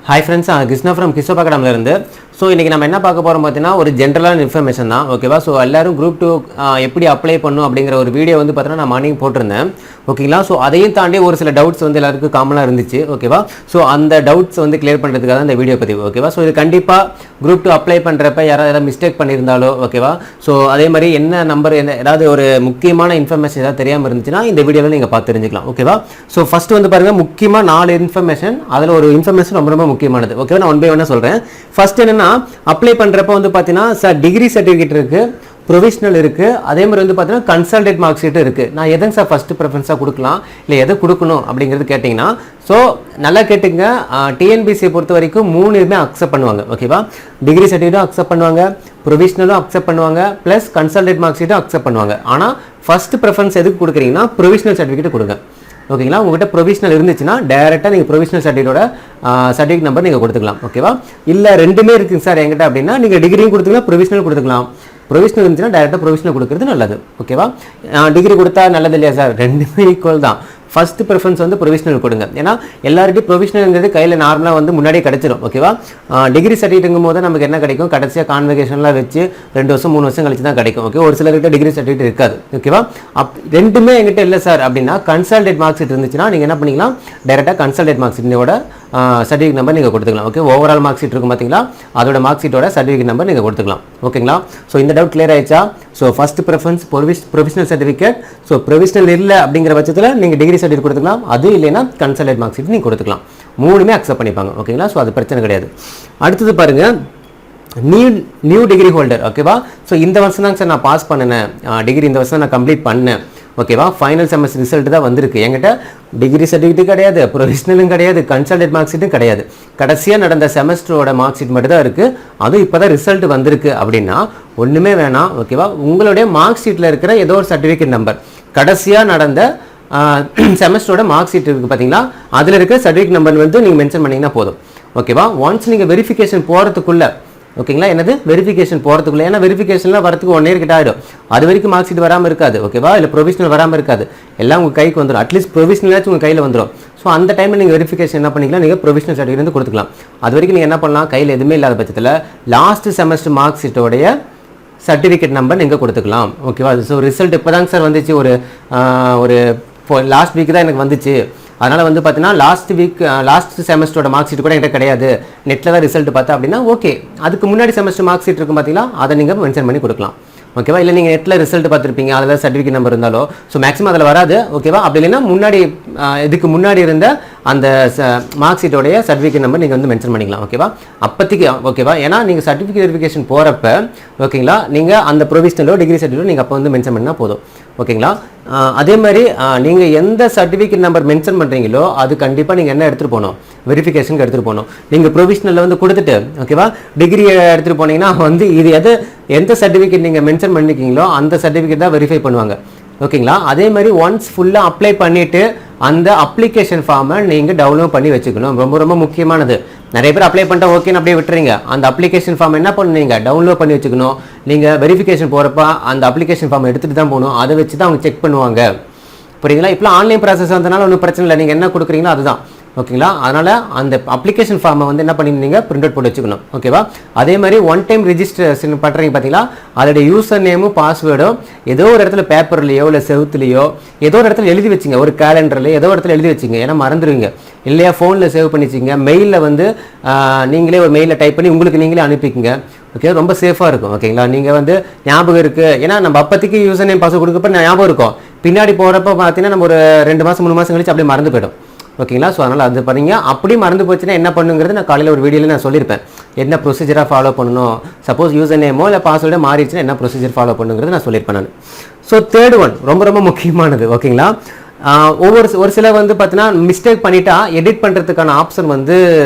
Hi friends, Krishna from Kisopa Academy இருந்து. So இன்றைக்கி நம்ம என்ன பார்க்க போகிறோம் பார்த்தீங்கன்னா ஒரு ஜென்ரலான இன்ஃபர்மேஷன் தான். ஓகேவா? ஸோ எல்லோரும் குரூப் 2 எப்படி அப்ளை பண்ணும் அப்படிங்கிற ஒரு வீடியோ வந்து பார்த்தீங்கன்னா நான் மார்னிங் போட்டிருந்தேன். ஓகேங்களா? ஸோ அதையும் தாண்டி ஒரு சில டவுட்ஸ் வந்து எல்லாருக்கும் காமனாக இருந்துச்சு. ஓகேவா? ஸோ அந்த டவுட்ஸ் வந்து கிளியர் பண்ணுறதுக்காக தான் இந்த வீடியோ பதிவு. ஓகேவா? ஸோ இது கண்டிப்பாக குரூப் 2 அப்ளை பண்ணுறப்ப யாராவது மிஸ்டேக் பண்ணியிருந்தாலோ, ஓகேவா? ஸோ அதே மாதிரி என்ன நம்பர் ஏதாவது ஒரு முக்கியமான இன்ஃபர்மேஷன் ஏதாவது தெரியாமல் இருந்துச்சுன்னா இந்த வீடியோவில் நீங்கள் பார்த்து தெரிஞ்சுக்கலாம். ஓகேவா? ஸோ ஃபஸ்ட்டு வந்து பாருங்கள், முக்கியமாக 4 இன்ஃபர்மேஷன், அதில் ஒரு இன்ஃபர்மேஷன் ரொம்ப ரொம்ப முக்கியமானது. ஓகேவா? நான் ஒன் பை ஒன்னாக சொல்கிறேன். ஃபஸ்ட் என்னென்னா, அப்ளை பண்ணுறப்ப வந்து பார்த்தீங்கன்னா டிகிரி சர்டிஃபிகேட் இருக்குது, ப்ரொவிஷனல் இருக்குது, அதே மாதிரி வந்து பார்த்தீங்கன்னா கன்சல்டேட் மார்க் ஷீட்டு இருக்குது. நான் எதுங்க சார் ஃபஸ்ட்டு ப்ரிஃபரன்ஸாக கொடுக்கலாம், இல்லை எதை கொடுக்கணும் அப்படிங்கிறது கேட்டிங்கன்னா, ஸோ நல்லா கேட்டுங்க. டிஎன்பிசியை பொறுத்த வரைக்கும் 3 இதுமே அக்செப்ட் பண்ணுவாங்க. ஓகேவா? டிகிரி சர்டிஃபிகேட்டும் அக்செப்ட் பண்ணுவாங்க, ப்ரொவிஷனலும் அக்செப்ட் பண்ணுவாங்க, ப்ளஸ் கன்சல்டேட் மார்க் ஷீட்டும் அக்செப்ட் பண்ணுவாங்க. ஆனால் ஃபஸ்ட்டு ப்ரிஃபரன்ஸ் எதுக்கு கொடுக்குறீங்கன்னா ப்ரொவிஷனல் சர்டிஃபிகேட் கொடுங்க. ஓகேங்களா? உங்கள்கிட்ட ப்ரொவிஷனல் இருந்துச்சுன்னா டேரெக்டாக நீங்கள் ப்ரொவிஷனல் சர்டிஃபிகேட் நம்பர் நீங்கள் கொடுத்துக்கலாம். ஓகேவா? இல்லை ரெண்டுமே இருக்குங்க சார் என்கிட்ட அப்படின்னா நீங்கள் டிகிரியும் கொடுத்துக்கலாம், ப்ரொவிஷனல் கொடுத்துக்கலாம். ப்ரொவிஷனல் இருந்துச்சுன்னா டேரெக்டாக ப்ரொவிஷனல் கொடுக்குறது நல்லது. ஓகேவா? டிகிரி கொடுத்தா நல்லது இல்லையா சார்? ரெண்டுமே ஈக்குவல் தான். ஃபஸ்ட்டு ப்ரிஃபரன்ஸ் வந்து ப்ரொவிஷனல் கொடுங்க. ஏன்னா எல்லாருக்கும் ப்ரொவிஷனல்ங்கிறது கையில் நார்மலாக வந்து முன்னாடியே கிடச்சிடும். ஓகேவா? டிகிரி சர்டிஃபிகேட்டுங்கும் போது நமக்கு என்ன கிடைக்கும், கடைசியாக கான்வெகேஷன்லாம் வச்சு 2 வருஷம் 3 வருஷம் கழிச்சு தான் கிடைக்கும். ஓகே, ஒரு சிலர்கிட்ட டிகிரி சர்டிஃபிகேட் இருக்காது. ஓகேவா? ரெண்டுமே எங்கிட்ட இல்லை சார் அப்படின்னா கன்சல்டேட் மார்க் ஷீட் இருந்துச்சுன்னா நீங்கள் என்ன பண்ணிக்கலாம், டேரெக்டாக கன்சல்டேட் மார்க் ஷீட்டோட சர்டிஃபிகேட் நம்பர் நீங்கள் கொடுத்துக்கலாம். ஓகே, ஓவரால் மார்க் ஷீட் இருக்கும் பார்த்தீங்களா, அதோட மார்க் ஷீட்டோட சர்டிஃபிகேட் நம்பர் நீங்கள் கொடுத்துக்கலாம். ஓகேங்களா? ஸோ இந்த டவுட் கிளியர் ஆயிடுச்சா? So first preference provisional certificate. So provisional இல்லை அப்படிங்கிற பட்சத்தில் நீங்கள் டிகிரி சர்டிஃபிகேட் கொடுத்துக்கலாம், அது இல்லைன்னா கன்சல்டேட் மார்க் ஷீட் நீங்கள் கொடுத்துக்கலாம். 3மே அக்செப்ட் பண்ணிப்பாங்க. ஓகேங்களா? ஸோ அது பிரச்சனை கிடையாது. அடுத்தது பாருங்கள், நியூ டிகிரி ஹோல்டர். ஓகேவா? ஸோ இந்த வருஷம் தாங்க சார் நான் பாஸ் பண்ணினேன், டிகிரி இந்த வருஷம் நான் கம்ப்ளீட் பண்ணேன். ஓகேவா? ஃபைனல் செமஸ்டர் ரிசல்ட் தான் வந்திருக்கு. என்கிட்ட டிகிரி சர்டிஃபிகேட் கிடையாது, ப்ரொவிஷனலும் கிடையாது, கன்சல்டேட் மார்க் ஷீட்டும் கிடையாது. கடைசியாக நடந்த செமஸ்டரோட மார்க் ஷீட் மட்டும் தான் இருக்குது, அதுவும் இப்போ தான் ரிசல்ட் வந்திருக்கு அப்படின்னா ஒன்றுமே வேணாம். ஓகேவா? உங்களுடைய மார்க் ஷீட்டில் இருக்கிற ஏதோ ஒரு சர்டிஃபிகேட் நம்பர், கடைசியாக நடந்த செமஸ்டரோட மார்க் ஷீட் இருக்குது பார்த்தீங்களா, அதில் இருக்கிற சர்டிஃபிகேட் நம்பர் வந்து நீங்கள் மென்ஷன் பண்ணிங்கன்னா போதும். ஓகேவா? ஒன்ஸ் நீங்கள் வெரிஃபிகேஷன் போகிறதுக்குள்ளே, ஓகேங்களா, என்னது வெரிஃபிகேஷன் போகிறதுக்குள்ள, ஏன்னா வெரிஃபிகேஷன்லாம் வரதுக்கு 1 இயர் கிட்ட ஆகிடும். அது வரைக்கும் மார்க் ஷீட் வராமல் இருக்காது. ஓகேவா? இல்லை ப்ரொவிஷனல் வராமல் இருக்காது, எல்லாம் உங்கள் கைக்கு வந்துடும். அட்லீஸ்ட் ப்ரொவிஷனலாச்சும் உங்கள் கையில் வந்துடும். ஸோ அந்த டைமில் நீங்கள் வெரிஃபிகேஷன் என்ன பண்ணிக்கலாம், நீங்கள் ப்ரொவிஷனல் சர்டிஃபிகேட் வந்து கொடுத்துக்கலாம். அது வரைக்கும் நீங்கள் என்ன பண்ணலாம், கையில் எதுவுமே இல்லாத பட்சத்தில் லாஸ்ட் செமஸ்டர் மார்க் ஷீட்டோடைய சர்டிஃபிகேட் நம்பர் நீங்கள் கொடுத்துக்கலாம். ஓகேவா? ஸோ ரிசல்ட் இப்போ தாங்க சார் வந்துச்சு, ஒரு லாஸ்ட் வீக் தான் எனக்கு வந்துச்சு. அதனால் வந்து பார்த்தீங்கன்னா லாஸ்ட் செமஸ்டரோட மார்க் ஷீட் கூட என்கிட்ட கிடையாது, நெட்டில் தான் ரிசல்ட் பார்த்தா அப்படின்னா ஓகே, அதுக்கு முன்னாடி செமஸ்டர் மார்க் ஷீட் இருக்கும் பார்த்தீங்களா, அதை நீங்கள் மென்ஷன் பண்ணி கொடுக்கலாம். ஓகேவா? இல்லை நீங்கள் நெட்டில் ரிசல்ட் பார்த்துருப்பீங்க, அதில் சர்டிஃபிகேட் நம்பர் இருந்தாலோ, ஸோ மேக்ஸிமம் அதில் வராது. ஓகேவா? அப்படி இல்லைன்னா இதுக்கு முன்னாடி இருந்த அந்த மார்க் ஷீட்டோடைய சர்டிஃபிகேட் நம்பர் நீங்கள் வந்து மென்ஷன் பண்ணிக்கலாம். ஓகேவா? அப்போதைக்கு. ஓகேவா? ஏன்னா நீங்கள் சர்டிஃபிகேட் வெரிஃபிகேஷன் போகிறப்ப, ஓகேங்களா, நீங்கள் அந்த ப்ரொவிஷனலோ டிகிரி சர்டிஃபிகேட்டோ நீங்கள் அப்போ வந்து மென்ஷன் பண்ணால் போதும். ஓகேங்களா? அதே மாதிரி நீங்கள் எந்த சர்டிஃபிகேட் நம்பர் மென்ஷன் பண்ணுறீங்களோ அது கண்டிப்பாக நீங்கள் என்ன எடுத்துகிட்டு போகணும், வெரிஃபிகேஷனுக்கு எடுத்துகிட்டு போகணும். நீங்கள் ப்ரொவிஷனலில் வந்து கொடுத்துட்டு, ஓகேவா, டிகிரி எடுத்துகிட்டு போனீங்கன்னா வந்து இது எந்த சர்டிஃபிகேட் நீங்கள் மென்ஷன் பண்ணிக்கிங்களோ அந்த சர்டிஃபிகேட் தான் வெரிஃபை பண்ணுவாங்க. ஓகேங்களா? அதே மாதிரி ஒன்ஸ் ஃபுல்லாக அப்ளை பண்ணிவிட்டு அந்த அப்ளிகேஷன் ஃபார்மை நீங்கள் டவுன்லோட் பண்ணி வச்சுக்கணும். ரொம்ப ரொம்ப முக்கியமானது. நிறைய பேர் அப்ளை பண்ணிட்டா ஓகேன்னு அப்படியே விட்டுறீங்க. அந்த அப்ளிகேஷன் ஃபார்ம் என்ன பண்ணுவீங்க, டவுன்லோட் பண்ணி வச்சுக்கணும். நீங்கள் வெரிஃபிகேஷன் போகிறப்ப அந்த அப்ளிகேஷன் ஃபார்ம் எடுத்துகிட்டு தான் போகணும், அதை வச்சு தான் அவங்க செக் பண்ணுவாங்க. புரியுங்களா? இப்போலாம் ஆன்லைன் ப்ராசஸ் வந்தனால ஒன்றும் பிரச்சனை இல்லை, நீங்கள் என்ன கொடுக்குறீங்களோ அதுதான். ஓகேங்களா? அதனால் அந்த அப்ளிகேஷன் ஃபார்மை வந்து என்ன பண்ணிருந்தீங்க, பிரிண்ட் அவுட் போட்டு வச்சுக்கணும். ஓகேவா? அதே மாதிரி 1 டைம் ரிஜிஸ்ட்ரேஷன் பண்ணுறீங்க பார்த்தீங்களா, அதோட யூசர் நேமும் பாஸ்வேர்டும் ஏதோ ஒரு இடத்துல பேப்பர்லையோ இல்லை செவுத்துலையோ ஏதோ ஒரு இடத்துல எழுதி வச்சுங்க, ஒரு கேலண்டரில் ஏதோ ஒரு இடத்துல எழுதி வச்சுங்க. ஏன்னா மறந்துடுவீங்க இல்லையா, ஃபோனில் சேவ் பண்ணி வச்சுங்க, மெயிலில் வந்து நீங்களே ஒரு மெயிலில் டைப் பண்ணி உங்களுக்கு நீங்களே அனுப்பிக்கிங்க. ஓகே, ரொம்ப சேஃபாக இருக்கும். ஓகேங்களா? நீங்கள் வந்து ஞாபகம் இருக்குது, ஏன்னா நம்ம அப்போதைக்கு யூசர் நேம் பாஸ்வேர்ட் கொடுக்கப்ப ஞாபகம் இருக்கும், பின்னாடி போகிறப்ப பார்த்தீங்கன்னா நம்ம ஒரு 2 மாதம் 3 மாதம் கழிச்சு அப்படியே மறந்து போய்டும். ஓகேங்களா? ஸோ அதனால் அது பண்ணீங்க. அப்படி மறந்து போச்சுன்னா என்ன பண்ணுங்கிறது நான் காலையில் ஒரு வீடியோவில் நான் சொல்லியிருப்பேன், என்ன ப்ரொசீஜராக ஃபாலோ பண்ணணும். சப்போஸ் யூசர் நேமோ இல்லை பாஸ்வேர்டோ மாறிடுச்சுன்னா என்ன ப்ரொசீஜர் ஃபாலோ பண்ணுங்கிறது நான் சொல்லியிருப்பேன் நான். ஸோ தேர்ட் ஒன் ரொம்ப ரொம்ப முக்கியமானது. ஓகேங்களா? ஒரு சில வந்து பார்த்தீங்கன்னா மிஸ்டேக் பண்ணிட்டா எடிட் பண்ணுறதுக்கான ஆப்ஷன் வந்து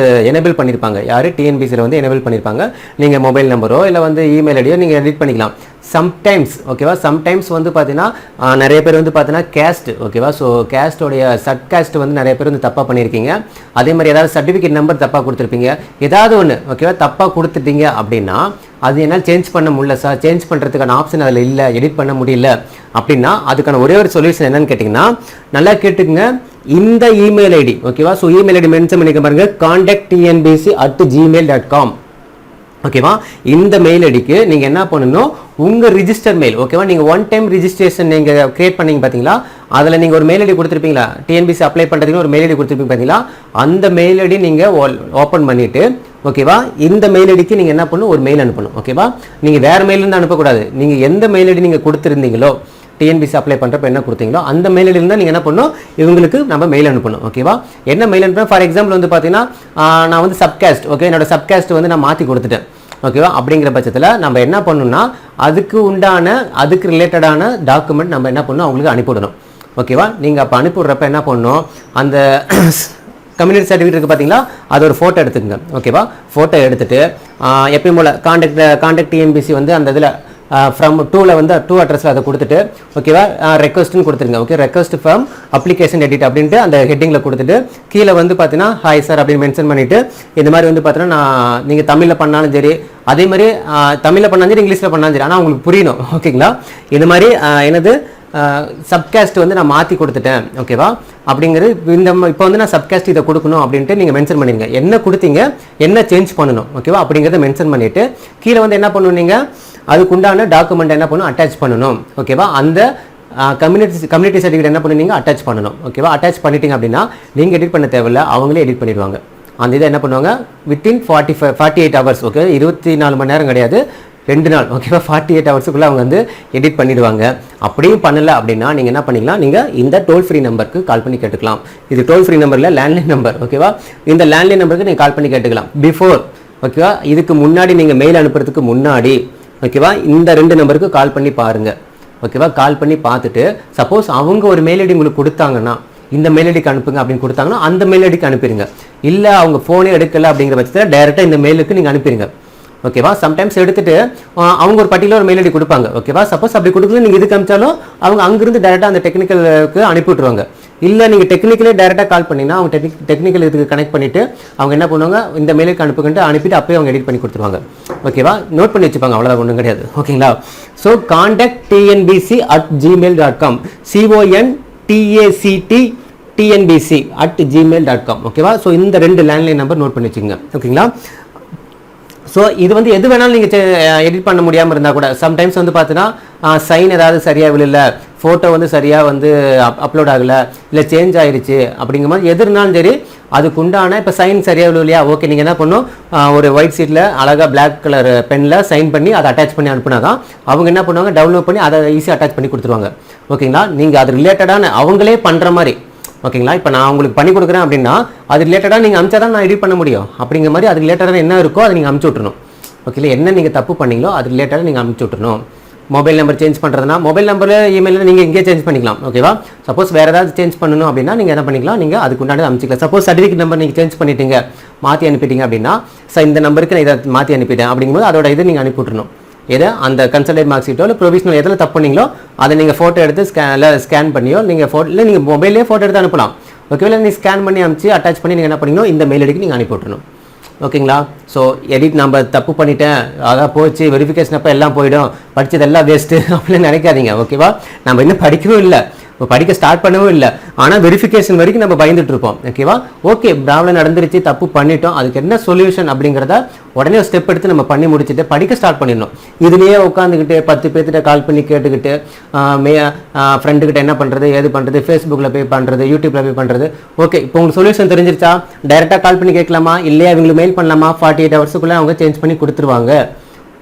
எனேபிள் பண்ணியிருப்பாங்க. யார் டிஎன்பிசியில் வந்து எனேபிள் பண்ணியிருப்பாங்க. நீங்கள் மொபைல் நம்பரோ இல்லை வந்து இமெயில் ஐடியோ நீங்கள் எடிட் பண்ணிக்கலாம். சம்டைம்ஸ் ஓகேவா சம்டைம்ஸ் வந்து பார்த்தீங்கன்னா நிறைய பேர் வந்து பார்த்தீங்கன்னா கேஸ்ட் ஓகேவா ஸோ கேஸ்டோடைய சட் கேஸ்ட் வந்து நிறைய பேர் வந்து தப்பாக பண்ணியிருக்கீங்க. அதே மாதிரி ஏதாவது சர்டிஃபிகேட் நம்பர் தப்பாக கொடுத்துருப்பீங்க. ஏதாவது ஒன்று ஓகேவா தப்பாக கொடுத்துட்டீங்க அப்படின்னா அது என்னால் சேஞ்ச் பண்ண முடியல சார், சேஞ்ச் பண்ணுறதுக்கான ஆப்ஷன் அதில் இல்லை, எடிட் பண்ண முடியல அப்படின்னா அதுக்கான ஒரே ஒரு சொல்யூஷன் என்னன்னு கேட்டிங்கன்னா, நல்லா கேட்டுக்குங்க. இந்த இமெயில் ஐடி ஓகேவா ஸோ இமெயில் ஐடி மென்ஷன் பண்ணிக்க பாருங்க, contacttnbc@gmail.com ஓகேவா. இந்த மெயில் ஐடிக்கு நீங்கள் என்ன பண்ணணும், உங்கள் ரிஜிஸ்டர் மெயில் ஓகேவா. நீங்கள் ஒன் டைம் ரிஜிஸ்ட்ரேஷன் நீங்கள் கிரியேட் பண்ணீங்க பார்த்தீங்களா, அதில் நீங்கள் ஒரு மெயில் ஐடி கொடுத்துருப்பீங்களா, டிஎன்பிசி அப்ளை பண்ணுறதுக்கு ஒரு மெயில் ஐடி கொடுத்துருப்பீங்க பார்த்தீங்களா, அந்த மெயில் ஐடி நீங்கள் ஓப்பன் பண்ணிவிட்டு ஓகேவா இந்த மெயில் ஐடிக்கு நீங்கள் என்ன பண்ணணும், ஒரு மெயில் அனுப்பணும் ஓகேவா. நீங்கள் வேறு மெயிலிருந்து அனுப்பக்கூடாது. நீங்கள் எந்த மெயில் ஐடி நீங்கள் கொடுத்துருந்தீங்களோ டிஎன்பிசி அப்ளை பண்ணுறப்ப என்ன கொடுத்தீங்களோ அந்த மெயில் ஐடியில் தான் நீங்கள் என்ன பண்ணணும், இவங்களுக்கு நம்ம மெயில் அனுப்பணும் ஓகேவா. என்ன மெயில் அனுப்பணும், ஃபார் எக்ஸாம்பிள் வந்து பார்த்தீங்கன்னா நான் வந்து சப்காஸ்ட் ஓகே, என்னோட சப்காஸ்ட் வந்து நான் மாற்றி கொடுத்துட்டேன் ஓகேவா. அப்படிங்கிற பட்சத்தில் நம்ம என்ன பண்ணணும்னா அதுக்கு ரிலேட்டடான டாக்குமெண்ட் நம்ம என்ன பண்ணணும், அவங்களுக்கு அனுப்பிவிடணும் ஓகேவா. நீங்கள் அப்போ அனுப்பிவிட்றப்ப என்ன பண்ணணும், அந்த கம்யூனிட்டி சர்டிஃபிகேட் இருக்குது பார்த்தீங்களா, அது ஒரு ஃபோட்டோ எடுத்துக்கங்க ஓகேவா. ஃபோட்டோ எடுத்துகிட்டு எப்பயும் போல் கான்டாக்ட் டிஎன்பிசி வந்து அந்த இதில் ஃப்ரம் டூவில் வந்து டூ அட்ரஸில் அதை கொடுத்துட்டு ஓகேவா ரெக்வஸ்ட்னு கொடுத்துருங்க okay. Request from application edit அப்படின்ட்டு அந்த ஹெட்டிங்கில் கொடுத்துட்டு கீழே வந்து பார்த்தீங்கன்னா ஹாய் சார் அப்படின்னு மென்ஷன் பண்ணிவிட்டு இந்த மாதிரி வந்து பார்த்தீங்கன்னா நீங்கள் தமிழில் பண்ணாலும் சரி, அதே மாதிரி தமிழில் பண்ணாலும் சரி, இங்கிலீஷில் பண்ணாலும் சரி, ஆனால் உங்களுக்கு புரியணும் ஓகேங்களா. இந்த மாதிரி என்னது சப்காஸ்ட் வந்து நான் மாற்றி கொடுத்துட்டேன் ஓகேவா அப்படிங்கிறது இப்போ வந்து நான் சப்காஸ்ட் இதை கொடுக்கணும் அப்படின்ட்டு நீங்கள் மென்ஷன் பண்ணிடுங்க. என்ன கொடுத்தீங்க, என்ன சேஞ்ச் பண்ணணும் ஓகேவா அப்படிங்கிறத மென்ஷன் பண்ணிவிட்டு கீழே வந்து என்ன பண்ணுவீங்க, அதுக்குண்டான டாக்குமெண்ட் என்ன பண்ணணும், அட்டாச் பண்ணணும் ஓகேவா. அந்த கம்யூனிட்டி சர்டிஃபிகேட் என்ன பண்ணுவீங்க, அட்டாச் பண்ணணும் ஓகேவா. அட்டாச் பண்ணிட்டீங்க அப்படின்னா நீங்கள் எடிட் பண்ண தேவையில்லை, அவங்களே எடிட் பண்ணிடுவாங்க. அந்த இதை என்ன பண்ணுவாங்க, வித்தின் 48 ஹவர்ஸ் ஓகே, 24 மணி நேரம் கிடையாது, 2 நாள் ஓகேவா, 48 ஹவர்ஸுக்குள்ளே அவங்க வந்து எடிட் பண்ணிடுவாங்க. அப்படியும் பண்ணலை அப்படின்னா நீங்கள் என்ன பண்ணிக்கலாம், நீங்கள் இந்த டோல் ஃப்ரீ நம்பருக்கு கால் பண்ணி கேட்டுக்கலாம். இது டோல் ஃப்ரீ நம்பரில் லேண்ட்லைன் நம்பர் ஓகேவா. இந்த லேண்ட்லைன் நம்பருக்கு நீங்கள் கால் பண்ணி கேட்டுக்கலாம். பிஃபோர் ஓகேவா, இதுக்கு முன்னாடி நீங்கள் மெயில் அனுப்புறதுக்கு முன்னாடி ஓகேவா இந்த 2 நம்பருக்கு கால் பண்ணி பாருங்கள் ஓகேவா. கால் பண்ணி பார்த்துட்டு சப்போஸ் அவங்க ஒரு மெயில் ஐடி உங்களுக்கு கொடுத்தாங்கன்னா இந்த மெயில் ஐடிக்கு அனுப்புங்க அப்படின்னு கொடுத்தாங்கன்னா அந்த மெயில் ஐடிக்கு அனுப்பிடுங்க. இல்லை அவங்க ஃபோனே எடுக்கலை அப்படிங்கிற பட்சத்தில் டைரெக்டாக இந்த மெயிலுக்கு நீங்கள் அனுப்பிடுங்க ஓகேவா. சம்டைம்ஸ் எடுத்துட்டு அவங்க ஒரு பர்டிகுலர் மெயில் ஐடி கொடுப்பாங்க ஓகேவா. சப்போஸ் அப்படி கொடுக்கல நீங்கள் இதுக்கு அனுப்பிச்சாலும் அவங்க அங்கிருந்து டேரெக்டாக அந்த டெக்னிக்கலுக்கு அனுப்பி விட்டுருவாங்க. இல்லை நீங்கள் டெக்னிக்கலே டேரெக்டாக கால் பண்ணிங்கன்னா அவங்க டெக்னிக்கல் இதுக்கு கனெக்ட் பண்ணிவிட்டு அவங்க என்ன பண்ணுவாங்க, இந்த மெயிலுக்கு அனுப்புகிட்டு அனுப்பிட்டு அப்போயே அவங்க எடிட் பண்ணி கொடுத்துருவாங்க ஓகேவா. நோட் பண்ணி வச்சுப்பாங்க, அவ்வளோதான், ஒன்றும் கிடையாது ஓகேங்களா. ஸோ contacttnbc@gmail.com contacttnbc@gmail.com ஓகேவா. ஸோ இந்த 2 லேண்ட்லைன் நம்பர் நோட் பண்ணி வச்சுக்கோங்க ஓகேங்களா. ஸோ இது வந்து எது வேணாலும் நீங்கள் எடிட் பண்ண முடியாமல் இருந்தால் கூட சம்டைம்ஸ் வந்து பார்த்தீங்கன்னா சைன் ஏதாவது சரியாக விழல, ஃபோட்டோ வந்து சரியாக வந்து அப்லோட் ஆகலை, இல்லை சேஞ்ச் ஆகிடுச்சு அப்படிங்கிற மாதிரி எது இருந்தாலும் சரி அதுக்கு உண்டான இப்போ சைன் சரியாக விழலையா ஓகே, நீங்கள் என்ன பண்ணணும், ஒரு ஒயிட் ஷீட்டில் அழகாக பிளாக் கலர் பெனில் சைன் பண்ணி அதை அட்டாச் பண்ணி அனுப்புனா தான் அவங்க என்ன பண்ணுவாங்க, டவுன்லோட் பண்ணி அதை ஈஸியாக அட்டாச் பண்ணி கொடுத்துருவாங்க ஓகேங்களா. நீங்கள் அது ரிலேட்டடான அவங்களே பண்ணுற மாதிரி ஓகேங்களா. இப்போ நான் உங்களுக்கு பண்ணி கொடுக்குறேன் அப்படின்னா அது ரிலேட்டடாக நீங்கள் அனுப்பிச்சா தான் நான் எடிட் பண்ண முடியும். அப்படிங்கிற மாதிரி அது ரிலேட்டடாக என்ன இருக்கோ அதை நீங்கள் அனுப்பிச்சி விட்றணும் ஓகேங்களா. என்ன நீங்கள் தப்பு பண்ணீங்களோ அது ரிலேட்டடாக நீங்கள் அனுப்பிச்சி விட்றணும். மொபைல் நம்பர் சேஞ்ச் பண்ணுறதுனா மொபைல் நம்பரில் இமெயிலில் நீங்கள் இங்கே சேஞ்ச் பண்ணிக்கலாம் ஓகேவா. சப்போஸ் வேறு ஏதாவது சேஞ்ச் பண்ணணும் அப்படின்னா நீங்கள் என்ன பண்ணிக்கலாம், நீங்கள் அதுக்கு உண்டானது அனுப்பிச்சிக்கலாம். சப்போஸ் சர்டிஃபிகேட் நம்பர் நீங்கள் சேஞ்ச் பண்ணிட்டீங்க, மாற்றி அனுப்பிட்டீங்க அப்படின்னா இந்த நம்பருக்கு நான் இதை மாற்றி அனுப்பிட்டேன் அப்படிங்கும்போது அதோட இதை நீங்கள் அனுப்பி விட்றணும். எதை அந்த கன்சல்டேட் மார்க் ஷீட்டோ இல்லை ப்ரொவிஷனல் எதில் தப்பு பண்ணீங்களோ அதை நீங்கள் ஃபோட்டோ எடுத்து ஸ்கேன் பண்ணியோ நீங்கள் இல்லை நீங்கள் மொபைலே ஃபோட்டோ எடுத்து அனுப்பலாம் ஓகேவா. நீங்கள் ஸ்கேன் பண்ணி அனுப்பிச்சு அட்டாச் பண்ணி நீங்கள் என்ன பண்ணணும், இந்த மெயில் ஐடிக்கு நீங்கள் அனுப்பி விட்றணும் ஓகேங்களா. ஸோ எடிட் நம்ம தப்பு பண்ணிட்டேன் அதான் போச்சு, வெரிஃபிகேஷன் அப்போ எல்லாம் போயிடும், படித்ததெல்லாம் வேஸ்ட்டு அப்படின்னு நினைக்காதீங்க ஓகேவா. நம்ம இன்னும் படிக்கவும் இல்லை, இப்போ படிக்க ஸ்டார்ட் பண்ணவும் இல்லை, ஆனால் வெரிஃபிகேஷன் வரைக்கும் நம்ம பயந்துட்டு இருப்போம் ஓகேவா. ஓகே ப்ராப்ளம் நடந்துருச்சு, தப்பு பண்ணிட்டோம், அதுக்கு என்ன சொல்யூஷன் அப்படிங்கிறத உடனே ஒரு ஸ்டெப் எடுத்து நம்ம பண்ணி முடிச்சுட்டு படிக்க ஸ்டார்ட் பண்ணிடணும். இதுலேயே உட்காந்துக்கிட்டு 10 பேர்த்திட்ட கால் பண்ணி கேட்டுக்கிட்டு ஃப்ரெண்டுக்கிட்ட என்ன பண்ணுறது ஏது பண்ணுறது, ஃபேஸ்புக்கில் போய் பண்ணுறது, யூடியூப்பில் போய் பண்ணுறது. ஓகே இப்போ உங்களுக்கு சொல்யூஷன் தெரிஞ்சிருச்சா, டைரெக்டாக கால் பண்ணி கேட்கலாமா, இல்லையா அவங்களுக்கு மெயில் பண்ணலாமா, 48 ஹவர்ஸுக்குள்ளே அவங்க சேஞ்ச் பண்ணி கொடுத்துருவாங்க.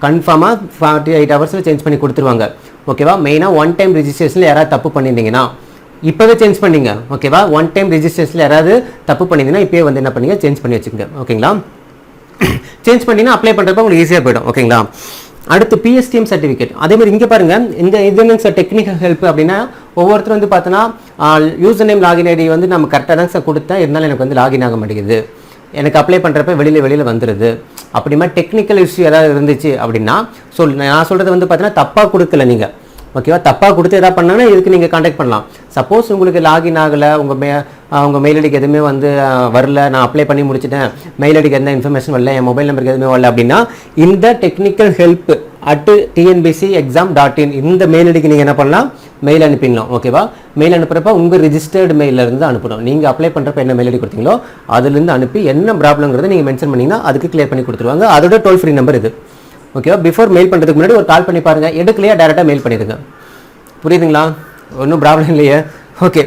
கன்ஃபார்மாக 48 ஹவர்ஸில் சேஞ்ச் பண்ணி கொடுத்துருவாங்க ஓகேவா. மெயினாக ஒன் டைம் ரிஜிஸ்ட்ரேஷனில் யாராவது தப்பு பண்ணியிருந்தீங்கன்னா இப்போவே சேஞ்ச் பண்ணிங்க ஓகேவா. ஒன் டைம் ரிஜிஸ்ட்ரேஷனில் யாராவது தப்பு பண்ணியிருந்தீங்கன்னா இப்போயே வந்து என்ன பண்ணுங்க, சேஞ்ச் பண்ணி வச்சுக்கோங்க ஓகேங்களா. சேஞ்ச் பண்ணிங்கன்னா அப்ளை பண்ணுறப்ப உங்களுக்கு ஈஸியாக போய்டும் ஓகேங்களா. அடுத்து பிஎஸ்டிஎம் சர்டிஃபிகேட் அதே மாதிரி இங்கே பாருங்கள், இந்த இது சார் டெக்னிக்கல் ஹெல்ப் அப்படின்னா ஒவ்வொருத்தரும் வந்து பார்த்தோன்னா யூசர் நேம் லாகின் ஐடி வந்து நம்ம கரெக்டாக தான் சார் கொடுத்தா இருந்தாலும் எனக்கு வந்து லாகின் ஆக மாட்டேங்குது, எனக்கு அப்ளை பண்ணுறப்ப வெளியில் வந்துடுது அப்படிமா டெக்னிக்கல் இஷ்யூ ஏதாவது இருந்துச்சு அப்படின்னா ஸோ நான் சொல்கிறது வந்து பார்த்தீங்கன்னா தப்பாக கொடுக்கல நீங்கள், ஓகேவா? தப்பாக கொடுத்து எதாவது பண்ணாங்கன்னா இதுக்கு நீங்கள் காண்டாக்ட் பண்ணலாம். சப்போஸ் உங்களுக்கு லாகின் ஆகலை, உங்கள் மெயில் ஐடிக்கு எதுவுமே வந்து வரல, நான் அப்ளை பண்ணி முடிச்சிட்டேன், மெயில் ஐடிக்கு எந்த இன்ஃபர்மேஷன் வரல, என் மொபைல் நம்பருக்கு எதுவுமே வரல அப்படின்னா இந்த டெக்னிக்கல் ஹெல்ப் @tnbcexam.in இந்த மெயில் ஐடிக்கு நீங்கள் என்ன பண்ணலாம், மெயில் அனுப்பிடலாம், ஓகேவா? மெயில் அனுப்புறப்ப உங்கள் ரிஜிஸ்டர்டு மெயிலிருந்து அனுப்பணும். நீங்கள் அப்ளை பண்ணுறப்ப என்ன மெயில் ஐடி கொடுத்தீங்களோ அதுலேருந்து அனுப்பி என்ன ப்ராப்ளங்கிறத நீங்கள் மென்ஷன் பண்ணிங்கன்னா அதுக்கு கிளியர் பண்ணி கொடுத்துருவாங்க. அதோட டோல் ஃப்ரீ நம்பர் இது, ஓகேவா? பிஃபோர் மெயில் பண்ணுறதுக்கு முன்னாடி ஒரு கால் பண்ணி பாருங்கள், எடுக்கலையா டேரெக்டாக மெயில் பண்ணிடுங்க. புரியுதுங்களா? ஒன்றும் ப்ராப்ளம் இல்லையே. ஓகே,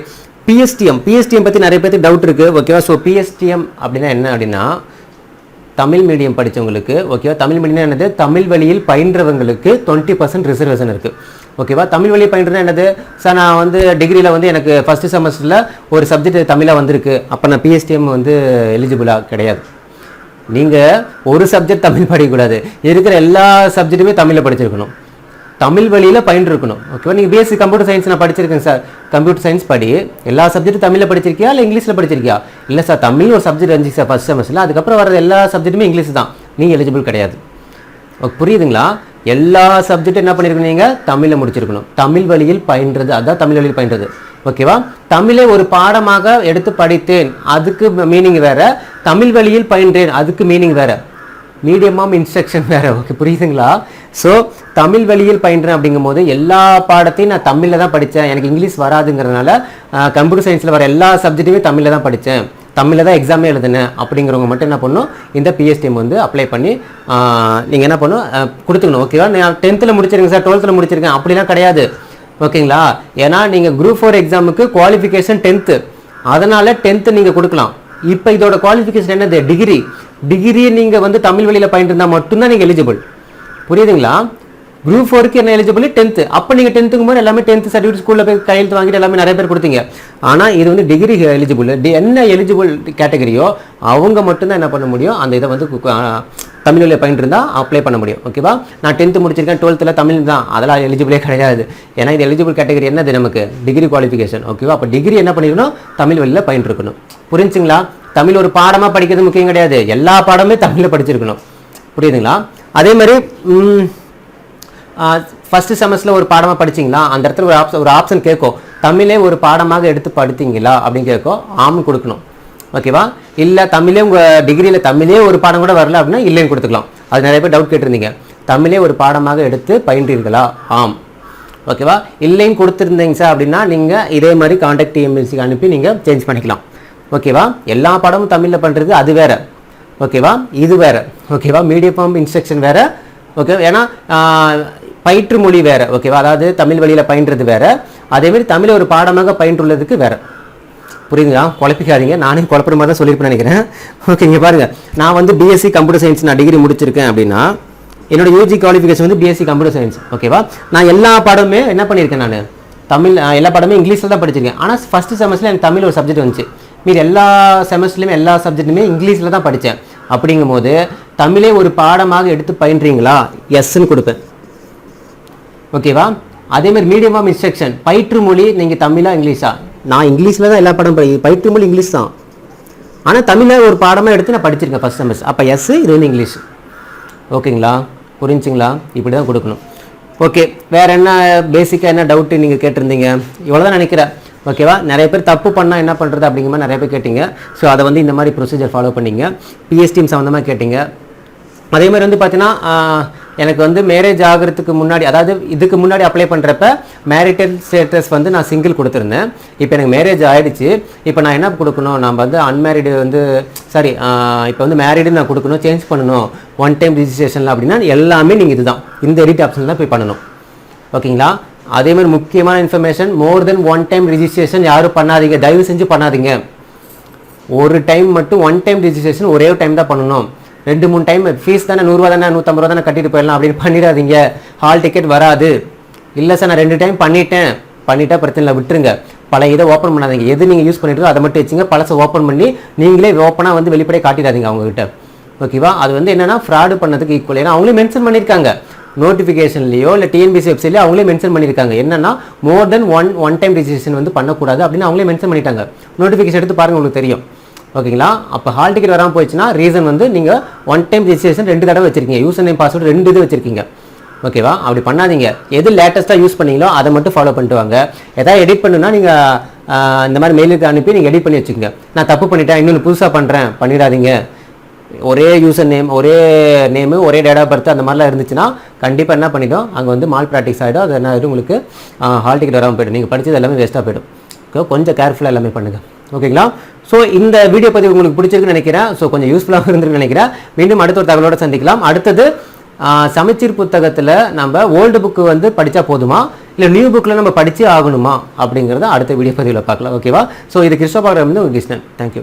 பிஎஸ்டிஎம் பற்றி நிறைய பேருக்கு டவுட் இருக்குது, ஓகேவா? ஸோ பிஎஸ்டிஎம் அப்படின்னா என்ன அப்படின்னா தமிழ் மீடியம் படித்தவங்களுக்கு, ஓகேவா? தமிழ் மீடியம் என்னது, தமிழ் வழியில் பயின்றவங்களுக்கு 20% ரிசர்வேஷன் இருக்குது, ஓகேவா? தமிழ் வழியில் பயின்றதுனா என்னது, சார் நான் வந்து டிகிரியில் வந்து எனக்கு ஃபஸ்ட்டு செமஸ்டரில் ஒரு சப்ஜெக்ட் தமிழாக வந்திருக்கு, அப்போ நான் பிஎஸ்டிஎம் வந்து எலிஜிபிளாக கிடையாது. நீங்கள் ஒரு சப்ஜெக்ட் தமிழ் படிக்கக்கூடாது, இருக்கிற எல்லா சப்ஜெக்ட்டுமே தமிழில் படிச்சிருக்கணும், தமிழ் வழியில் பயின்றிருக்கணும், ஓகேவா? நீங்கள் பிஎஸ்சி கம்ப்யூட்டர் சயின்ஸ் நான் படிச்சிருக்கேன் சார், கம்ப்யூட்டர் சயின்ஸ் படி எல்லா சப்ஜெக்ட்டும் தமிழில் படிச்சிருக்கியா இல்லை இங்கிலீஷில் படிச்சிருக்கியா? இல்லை சார் தமிழ் ஒரு சப்ஜெக்ட் வந்துச்சு சார் ஃபஸ்ட் செமஸ்டரில், அதுக்கப்புறம் வர எல்லா சப்ஜெக்ட்டுமே இங்கிலீஷ் தான், நீங்கள் எலிஜிபிள் கிடையாது. ஓகே, புரியுதுங்களா? எல்லா சப்ஜெக்டும் என்ன பண்ணியிருக்கணும், நீங்கள் தமிழில் முடிச்சிருக்கணும், தமிழ் வழியில் பயின்றது, அதுதான் தமிழ் வழியில் பயின்றது, ஓகேவா? தமிழை ஒரு பாடமாக எடுத்து படித்தேன் அதுக்கு மீனிங் வேறு, தமிழ் வழியில் பயின்றேன் அதுக்கு மீனிங் வேறு, மீடியம் ஆஃப் இன்ஸ்ட்ரக்ஷன் வேறு, ஓகே புரியுதுங்களா? ஸோ தமிழ் வழியில் பயின்றேன் அப்படிங்கும் போது எல்லா பாடத்தையும் நான் தமிழில் தான் படித்தேன், எனக்கு இங்கிலீஷ் வராதுங்கிறதுனால கம்ப்யூட்டர் சயின்ஸில் வர எல்லா சப்ஜெக்ட்டுமே தமிழில் தான் படித்தேன், தமிழில் தான் எக்ஸாமே எழுதுனேன் அப்படிங்கிறவங்க மட்டும் என்ன பண்ணணும், இந்த பிஎஸ்டிஎம் வந்து அப்ளை பண்ணி நீங்கள் என்ன பண்ணணும், கொடுத்துக்கணும், ஓகேவா? நான் 10th முடிச்சிருக்கேன் சார், 12th முடிச்சிருக்கேன் அப்படிலாம் கிடையாது, ஓகேங்களா? ஏன்னா நீங்கள் குரூப் 4 எக்ஸாமுக்கு குவாலிஃபிகேஷன் 10th, அதனால் 10th நீங்கள் கொடுக்கலாம். இப்போ இதோட குவாலிஃபிகேஷன் என்னது, டிகிரி நீங்கள் வந்து தமிழ் வழியில் பயின்றிருந்தால் மட்டும்தான் நீங்கள் எலிஜிபிள், புரியுதுங்களா? குரூப் 4க்கு என்ன எலிஜிபிள் 10th, அப்போ நீங்கள் 10th போது எல்லாமே 10th சர்டிஃபிகேட் ஸ்கூலில் போய் கையெழுத்து வாங்கிட்டு எல்லாமே நிறைய பேர் கொடுத்தீங்க. ஆனால் இது வந்து டிகிரி எலிஜிபிள், என்ன எலிஜிபிள் கேட்டகரியோ அவங்க மட்டும்தான் என்ன பண்ண முடியும், அந்த இதை வந்து தமிழ் வழியில் பயின்றிருந்தால் அப்ளை பண்ண முடியும், ஓகேவா? நான் 10th முடிச்சிருக்கேன், 12th தமிழ் தான், அதெல்லாம் எலிஜிபிளே கிடையாது. ஏன்னா இது எலிஜிபிள் கேட்டகரி என்னது, நமக்கு டிகிரி குவாலிஃபிகேஷன், ஓகேவா? அப்போ டிகிரி என்ன பண்ணிருக்கணும், தமிழ் வழியில் பயின்றிருக்கணும், புரிஞ்சுங்களா? தமிழ் ஒரு பாடமாக படிக்கிறது முக்கியம் கிடையாது, எல்லா பாடமே தமிழில் படிச்சிருக்கணும், புரியுதுங்களா? அதே மாதிரி ஃபஸ்ட்டு செமஸ்டரில் ஒரு பாடமாக படிச்சிங்களா, அந்த இடத்துல ஒரு ஆப்ஷன் கேட்கும், தமிழே ஒரு பாடமாக எடுத்து படித்தீங்களா அப்படின்னு கேட்கும், ஆம்னு கொடுக்கணும், ஓகேவா? இல்லை தமிழே உங்கள் டிகிரியில் தமிழே ஒரு பாடம் கூட வரல அப்படின்னா இல்லைன்னு கொடுத்துக்கலாம். அது நிறைய பேர் டவுட் கேட்டிருந்தீங்க, தமிழே ஒரு பாடமாக எடுத்து பயின்றீர்களா, ஆம், ஓகேவா? இல்லைன்னு கொடுத்துருந்தீங்க சார் அப்படின்னா நீங்கள் இதே மாதிரி காண்டாக்ட் டிஎன்பிசிக்கு அனுப்பி நீங்கள் சேஞ்ச் பண்ணிக்கலாம், ஓகேவா? எல்லா பாடமும் தமிழில் பண்ணுறது அது வேறு, ஓகேவா? இது வேறு, ஓகேவா? மீடியம் ஃபார்ம் இன்ஸ்ட்ரக்ஷன் வேறு, ஓகே? ஏன்னா பயிற்று மொழி வேறு, ஓகேவா? அதாவது தமிழ் வழியில் பயின்றது வேறு, அதேமாதிரி தமிழை ஒரு பாடமாக பயின்றுள்ளதுக்கு வேறு, புரியுதுங்களா? குழப்பிக்காதீங்க, நானே குழப்பற மாதிரி தான் சொல்லியிருப்பேன் நினைக்கிறேன், ஓகே? இங்கே பாருங்கள், நான் வந்து பிஎஸ்சி கம்ப்யூட்டர் சயின்ஸ் நான் டிகிரி முடிச்சிருக்கேன் அப்படின்னா என்னோட யூஜி குவாலிஃபிகேஷன் வந்து பிஎஸ்சி கம்ப்யூட்டர் சயின்ஸ், ஓகேவா? நான் எல்லா பாடமே என்ன பண்ணியிருக்கேன், நான் தமிழ் எல்லா பாடமே இங்கிலீஷில் தான் படிச்சிருக்கேன். ஆனால் ஃபஸ்ட்டு செமஸ்டரில் எனக்கு தமிழ் ஒரு சப்ஜெக்ட் வந்துச்சு, மீது எல்லா செமஸ்டர்லையுமே எல்லா சப்ஜெக்ட்டுமே இங்கிலீஷில் தான் படித்தேன். அப்படிங்கும் போது தமிழே ஒரு பாடமாக எடுத்து பயின்றீங்களா, எஸ்ன்னு கொடுப்பேன், ஓகேவா? அதேமாதிரி மீடியம் ஆஃப் இன்ஸ்ட்ரக்ஷன் பயிற்று மொழி நீங்கள் தமிழா இங்கிலீஷா, நான் இங்கிலீஷில் தான் எல்லா பாடம் பயிற்று மொழி இங்கிலீஷ் தான், ஆனால் தமிழில் ஒரு பாடமாக எடுத்து நான் படிச்சிருக்கேன் ஃபஸ்ட் செமஸ்டர், அப்போ எஸ், இது வந்து இங்கிலீஷ், ஓகேங்களா? புரிஞ்சுங்களா? இப்படி தான் கொடுக்கணும், ஓகே? வேறு என்ன பேசிக்காக என்ன டவுட்டு நீங்கள் கேட்டிருந்தீங்க, இவ்வளோ தான் நினைக்கிறேன், ஓகேவா? நிறைய பேர் தப்பு பண்ணால் என்ன பண்ணுறது அப்படிங்கிற மாதிரி நிறைய பேர் கேட்டிங்க. ஸோ அதை வந்து இந்த மாதிரி ப்ரொசீஜர் ஃபாலோ பண்ணிங்க. பிஎஸ்டிஎம் சம்மந்தமாக கேட்டிங்க. அதே மாதிரி வந்து பார்த்தீங்கன்னா எனக்கு வந்து மேரேஜ் ஆகிறதுக்கு முன்னாடி, அதாவது இதுக்கு முன்னாடி அப்ளை பண்ணுறப்ப மேரிட்டல் ஸ்டேட்டஸ் வந்து நான் சிங்கிள் கொடுத்துருந்தேன். இப்போ எனக்கு மேரேஜ் ஆகிடுச்சு. இப்போ நான் என்ன கொடுக்கணும், நம்ம வந்து அன்மேரிடு வந்து சாரி இப்போ வந்து மேரிடு நான் கொடுக்கணும், சேஞ்ச் பண்ணணும் ஒன் டைம் ரிஜிஸ்ட்ரேஷனில் அப்படின்னா எல்லாமே நீங்கள் இதுதான் இந்த எடிட் ஆப்ஷன் தான் போய் பண்ணணும், ஓகேங்களா? அதே மாதிரி முக்கியமான இன்ஃபர்மேஷன், மோர் தென் ஒன் டைம் ரிஜிஸ்ட்ரேஷன் யாரும் பண்ணாதீங்க, தயவு செஞ்சு பண்ணாதீங்க. ஒரு டைம் மட்டும் ஒன் டைம் ரிஜிஸ்ட்ரேஷன் ஒரே டைம் தான் பண்ணணும். 2-3 டைம் ஃபீஸ் தானே 100 ரூபா தானே 150 ரூபா தானே கட்டிட்டு போயிடலாம் அப்படின்னு பண்ணிடாதீங்க. ஹால் டிக்கெட் வராது. இல்லை சார் நான் 2 டைம் பண்ணிட்டா பிரச்சனை இல்லை, விட்டுருங்க. பழைய இதை ஓப்பன் பண்ணாதீங்க. எது நீங்கள் யூஸ் பண்ணிட்டு அதை மட்டும் வச்சுங்க. பழசை ஓப்பன் பண்ணி நீங்களே ஓப்பனாக வந்து வெளிப்படையாக காட்டிடாதீங்க அவங்ககிட்ட, ஓகேவா? அது வந்து என்னன்னா ஃப்ராடு பண்ணதுக்கு ஈக்குவல். ஏன்னா அவங்களே மென்ஷன் பண்ணியிருக்காங்க நோட்டிஃபிகேஷன்லையோ இல்லை டிஎன்பிசி வெப்சைட்லையோ அவங்களே மென்ஷன் பண்ணியிருக்காங்க. என்னன்னா மோர் தென் ஒன் டைம் ரிஜிஸ்ட்ரேஷன் வந்து பண்ணக்கூடாது அப்படின்னு அவங்களே மென்ஷன் பண்ணிட்டாங்க. நோட்டிஃபிகேஷன் எடுத்து பாருங்கள், உங்களுக்கு தெரியும், ஓகேங்களா. அப்போ ஹால் டிக்கெட் வராமல் போயிடுச்சுன்னா ரீசன் வந்து நீங்கள் ஒன் டைம் ரெஜிஸ்ட்ரேஷன் 2 தடவை வச்சிருக்கீங்க, யூசர் நேம் பாஸ்வேர்டு 2 இது வச்சிருக்கீங்க. ஓகேவா, அப்படி பண்ணாதீங்க. எது லேட்டஸ்ட்டாக யூஸ் பண்ணீங்களோ அதை மட்டும் ஃபாலோ பண்ணிட்டு வாங்க. எதாவது எடிட் பண்ணுன்னா நீங்கள் இந்த மாதிரி மெயிலுக்கு அனுப்பி நீங்கள் எடிட் பண்ணி வச்சுக்கோங்க. நான் தப்பு பண்ணிட்டேன், இன்னொன்று புதுசாக பண்ணுறேன் பண்ணிடாதீங்க. ஒரே யூசர் நேம், ஒரே நேமு, ஒரே டேட் ஆஃப் பர்த் அந்த மாதிரிலாம் இருந்துச்சுன்னா கண்டிப்பாக என்ன பண்ணிடும், அங்கே வந்து மால் ப்ராக்டிஸ் ஆகிடும். அது என்ன ஆகிடும், உங்களுக்கு ஹால் டிக்கெட் வராமல் போய்டும், நீங்கள் படித்தது எல்லாமே வேஸ்ட்டாக போய்டும். ஓகே, கொஞ்சம் கேர்ஃபுல்லாக எல்லாமே பண்ணுங்கள். ஓகேங்களா. ஸோ இந்த வீடியோ பதிவு உங்களுக்கு பிடிச்சிருக்குன்னு நினைக்கிறேன். ஸோ கொஞ்சம் யூஸ்ஃபுல்லாக இருந்துன்னு நினைக்கிறேன். மீண்டும் அடுத்த ஒரு தகவலோடு சந்திக்கலாம். அடுத்தது சமச்சீர் புத்தகத்தில் நம்ம ஓல்டு புக்கு வந்து படித்தா போதுமா, இல்லை நியூ புக்கில் நம்ம படித்தே ஆகணுமா அப்படிங்கிறத அடுத்த வீடியோ பதிவில் பார்க்கலாம். ஓகேவா. ஸோ இது கிறிஸ்டோபர் வந்து ஒரு கிருஷ்ணன். தேங்க்யூ.